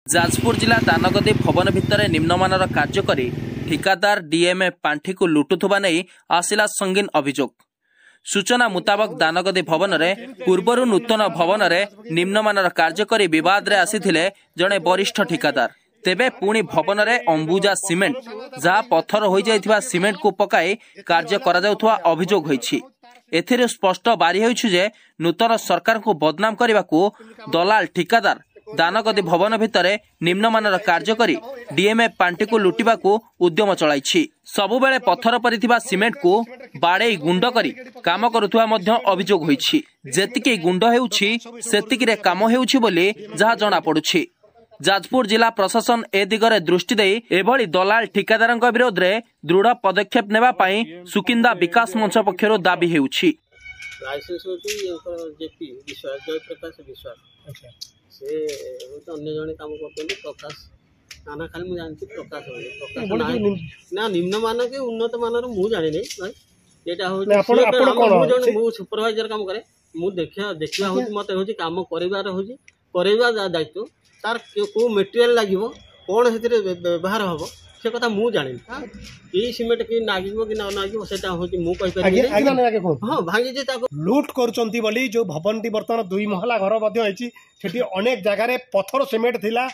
जाजपुर जिला दानगदी भवन भितर निम्नमानर कार्य करी ठिकादार डीएमए पांठी को लुटुवा नहीं आसिला संगीन अभियोग। सूचना मुताबक दानगदी भवन में पूर्वर नूतन भवन में निम्नमानर कार्य करी विवाद रे आसीथिले जड़े वरिष्ठ ठिकादार। तेबे पुणी भवन में अंबुजा सीमेंट जहाँ पत्थर हो जाइथिबा सीमेंट को पकाई कार्य करा जाउथवा अभियोग होईछि। एथिरे स्पष्ट बारी होईछि जे नूतन सरकार को बदनाम करने को दलाल ठिकादार दानगदी भवन भितर निम्नमानर कार्य करी डीएमए पांठी को लुटिबा को उद्यम चलाइछि। सबुबेले पत्थर परिथिबा सीमेंट को बाड़े गुंड करी काम करुथुवा मध्य अभियोग होईछि। जेतिके गुंड हेउछि सेतिकिरे काम हेउछि बोली जहा जणा पडुछि। जाजपुर जिला प्रशासन ए दिगरे दृष्टि दे एभली दलाल ठिकादारଙ୍କ विरोध रे दृढ़ पदक्षेप नेबा पई सुकिंदा विकास मंच पक्षरु दाबी हेउछि। लाइसेंस होती जेपी विश्वास जय प्रकाश विश्वास से तो अन्य जने काम करते प्रकाश नाना खाली मु जानती प्रकाश ना निम्न मान के उन्नत मानर मु जानि नै भाई एटा हो मु सुपरवाइजर काम करे मु देखिया हो मते हो काम करिवार हो करेवा दायित्व तार को मटेरियल लागिवो कोन हेतरे व्यवहार हबो से कथा मु जानि ई सीमेंट की नागिवो कि ना नागिवो सेटा होती मु कहि परिबे हां भांगी जे ताको लूट करचंती बोली जो भवन टी बर्तमान 2 महला घर मध्ये होईची सेठी अनेक जगह रे पत्थर सीमेंट थिला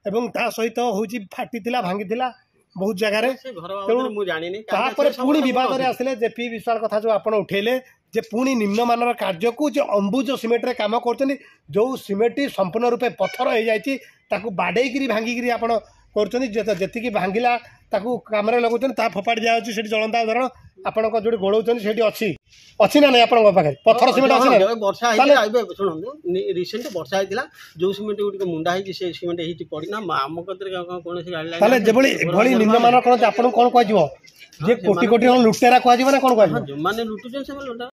एवं ता सहित होईची फाटी थिला भांगी थिला बहुत जगह रे घर मु जानि नै ता पर पुणी विवाद रे आसिले जेपी विशाल कथा जो आपण उठेले जे पुणी निम्न मानर कार्य को जो अंबुज सीमेंट रे काम करचनी जो सीमेंट संपूर्ण रूपे पत्थर हो जाइची ताकू बाडेगिरी भांगिगिरी आपण करचनी जेतिकी भांगिला ताकू कामरे लगौचन ता फोपाडी जाउची सेठी जळंता उदाहरण आपण को जोडी गोळौचन सेठी अछि ना नै आपण पाखे पत्थर सीमेंट अछि ना वर्षा आइले आइबे सुनंदु रिसेंट वर्षा आइतिला जो सीमेंट गुडी को मुंडा हिची से सीमेंट हिची पड़ी ना आम कतरे कोन से गाड़ी ताले जेबळी एभळी निम्न मानर कोन आपण कोन कहजिवो जे कोटी कोटी लुटेरा कहजिवो ना कोन कहजिवो जो माने लुटुचन से लुटा